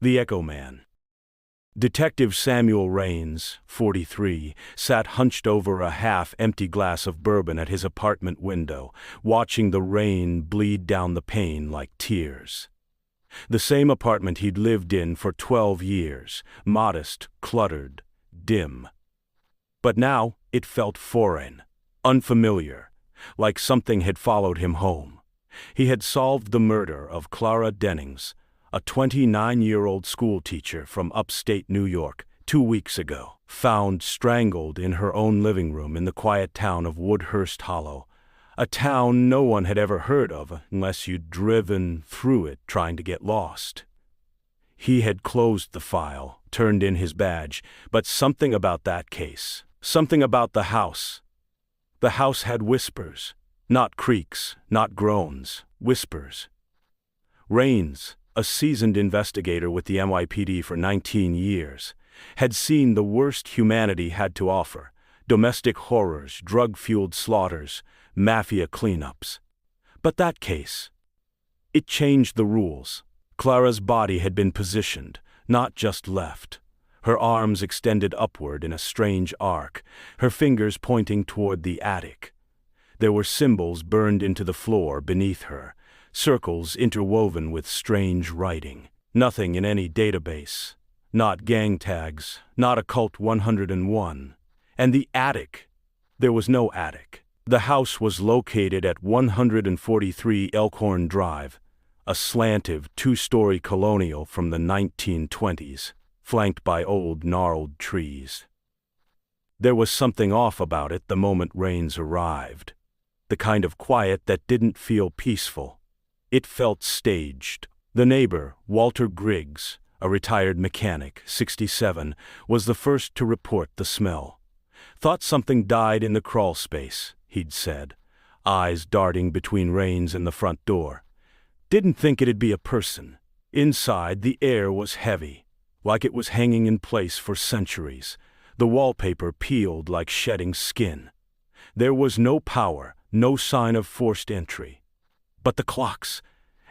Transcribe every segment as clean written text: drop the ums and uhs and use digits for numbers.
The Echo Man. Detective Samuel Raines, 43, sat hunched over a half-empty glass of bourbon at his apartment window, watching the rain bleed down the pane like tears. The same apartment he'd lived in for 12 years, modest, cluttered, dim. But now it felt foreign, unfamiliar, like something had followed him home. He had solved the murder of Clara Dennings, a 29-year-old schoolteacher from upstate New York, 2 weeks ago, found strangled in her own living room in the quiet town of Woodhurst Hollow, a town no one had ever heard of unless you'd driven through it trying to get lost. He had closed the file, turned in his badge, but something about that case, something about the house. The house had whispers, not creaks, not groans, whispers. Raines, a seasoned investigator with the NYPD for 19 years, had seen the worst humanity had to offer: domestic horrors, drug-fueled slaughters, mafia cleanups. But that case, it changed the rules. Clara's body had been positioned, not just left. Her arms extended upward in a strange arc, her fingers pointing toward the attic. There were symbols burned into the floor beneath her, circles interwoven with strange writing. Nothing in any database. Not gang tags, not Occult 101. And the attic. There was no attic. The house was located at 143 Elkhorn Drive, a slanted 2-story colonial from the 1920s, flanked by old gnarled trees. There was something off about it the moment Raines arrived. The kind of quiet that didn't feel peaceful. It felt staged. The neighbor, Walter Griggs, a retired mechanic, 67, was the first to report the smell. Thought something died in the crawl space, he'd said, eyes darting between Raines and the front door. Didn't think it'd be a person. Inside, the air was heavy, like it was hanging in place for centuries. The wallpaper peeled like shedding skin. There was no power, no sign of forced entry. But the clocks,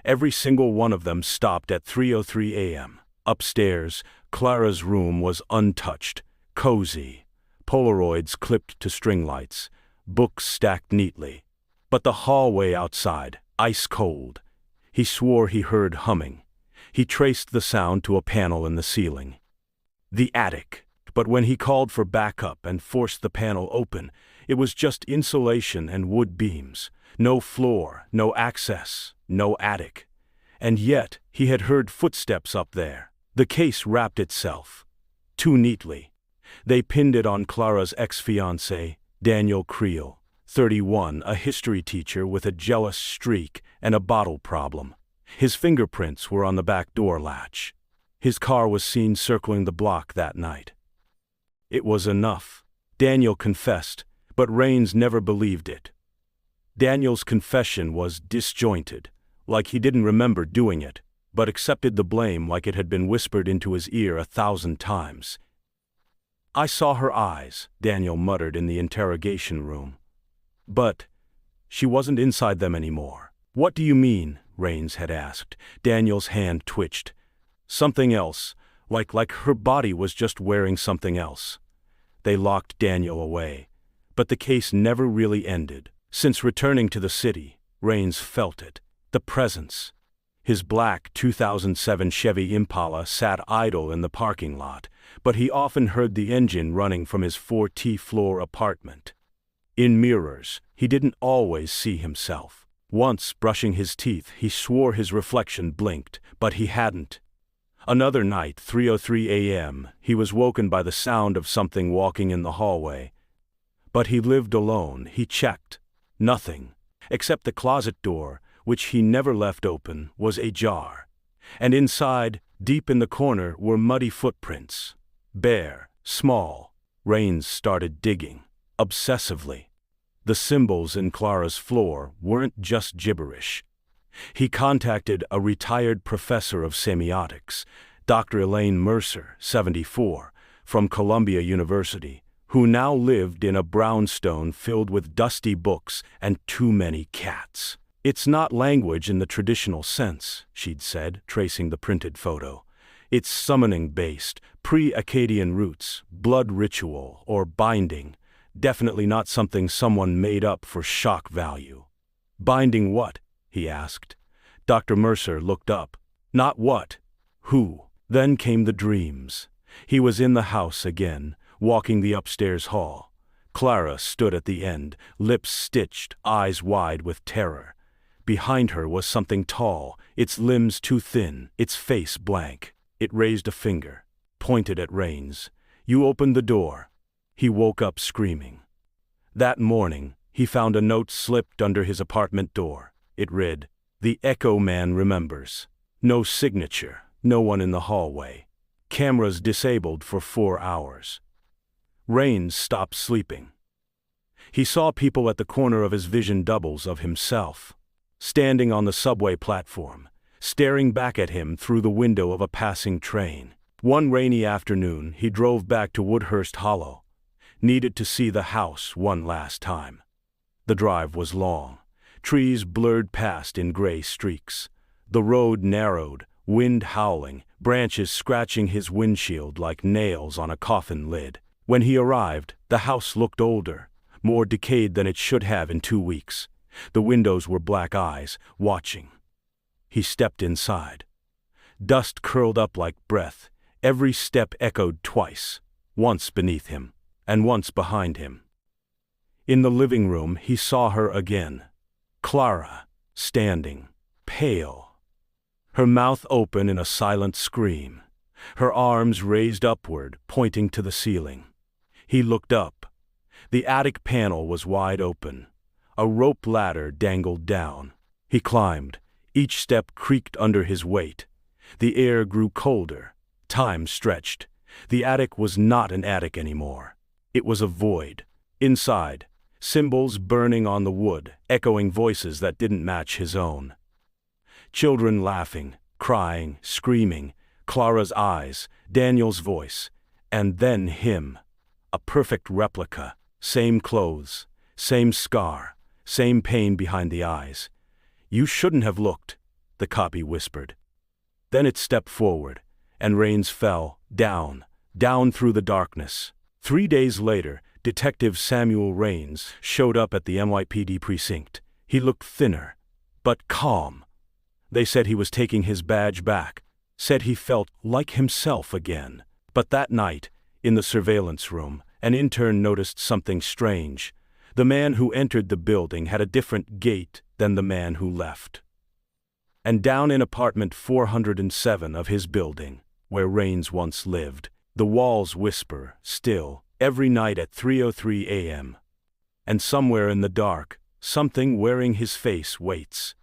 every single one of them stopped at 3:03 a.m. Upstairs, Clara's room was untouched, cozy, Polaroids clipped to string lights, books stacked neatly. But the hallway outside, ice cold. He swore he heard humming. He traced the sound to a panel in the ceiling. The attic. But when he called for backup and forced the panel open, it was just insulation and wood beams. No floor, no access, no attic. And yet, he had heard footsteps up there. The case wrapped itself. Too neatly. They pinned it on Clara's ex-fiancé, Daniel Creel, 31, a history teacher with a jealous streak and a bottle problem. His fingerprints were on the back door latch. His car was seen circling the block that night. It was enough. Daniel confessed, but Raines never believed it. Daniel's confession was disjointed, like he didn't remember doing it, but accepted the blame like it had been whispered into his ear 1,000 times. "I saw her eyes," Daniel muttered in the interrogation room. But she wasn't inside them anymore. "What do you mean?" Raines had asked. Daniel's hand twitched. Something else, like her body was just wearing something else. They locked Daniel away. But the case never really ended. Since returning to the city, Raines felt it. The presence. His black 2007 Chevy Impala sat idle in the parking lot, but he often heard the engine running from his 40th-floor apartment. In mirrors, he didn't always see himself. Once, brushing his teeth, he swore his reflection blinked, but he hadn't. Another night, 3:03 a.m., he was woken by the sound of something walking in the hallway. But he lived alone. He checked. Nothing, except the closet door, which he never left open, was ajar. And inside, deep in the corner, were muddy footprints. Bare, small. Raines started digging, obsessively. The symbols in Clara's floor weren't just gibberish. He contacted a retired professor of semiotics, Dr. Elaine Mercer, 74, from Columbia University, who now lived in a brownstone filled with dusty books and too many cats. "It's not language in the traditional sense," she'd said, tracing the printed photo. It's summoning-based, pre-Akkadian roots, blood ritual, or binding. Definitely not something someone made up for shock value. Binding what? He asked. Dr. Mercer looked up. Not what. Who? Then came the dreams. He was in the house again, walking the upstairs hall. Clara stood at the end, lips stitched, eyes wide with terror. Behind her was something tall, its limbs too thin, its face blank. It raised a finger, pointed at Rains. You opened the door. He woke up screaming. That morning, he found a note slipped under his apartment door. It read, "The Echo Man remembers." No signature, no one in the hallway. Cameras disabled for 4 hours. Rains stopped sleeping. He saw people at the corner of his vision, doubles of himself, standing on the subway platform, staring back at him through the window of a passing train. One rainy afternoon, he drove back to Woodhurst Hollow. Needed to see the house one last time. The drive was long. Trees blurred past in gray streaks. The road narrowed, wind howling, branches scratching his windshield like nails on a coffin lid. When he arrived, the house looked older, more decayed than it should have in 2 weeks. The windows were black eyes, watching. He stepped inside. Dust curled up like breath. Every step echoed twice, once beneath him, and once behind him. In the living room, he saw her again. Clara, standing, pale. Her mouth open in a silent scream. Her arms raised upward, pointing to the ceiling. He looked up. The attic panel was wide open. A rope ladder dangled down. He climbed. Each step creaked under his weight. The air grew colder. Time stretched. The attic was not an attic anymore. It was a void. Inside, symbols burning on the wood, echoing voices that didn't match his own. Children laughing, crying, screaming, Clara's eyes, Daniel's voice, and then him. A perfect replica, same clothes, same scar, same pain behind the eyes. You shouldn't have looked, the copy whispered. Then it stepped forward, and Rains fell, down through the darkness. 3 days later, Detective Samuel Rains showed up at the NYPD precinct. He looked thinner, but calm. They said he was taking his badge back, said he felt like himself again. But that night, in the surveillance room, an intern noticed something strange. The man who entered the building had a different gait than the man who left. And down in apartment 407 of his building, where Rains once lived, the walls whisper, still, every night at 3:03 a.m. And somewhere in the dark, something wearing his face waits.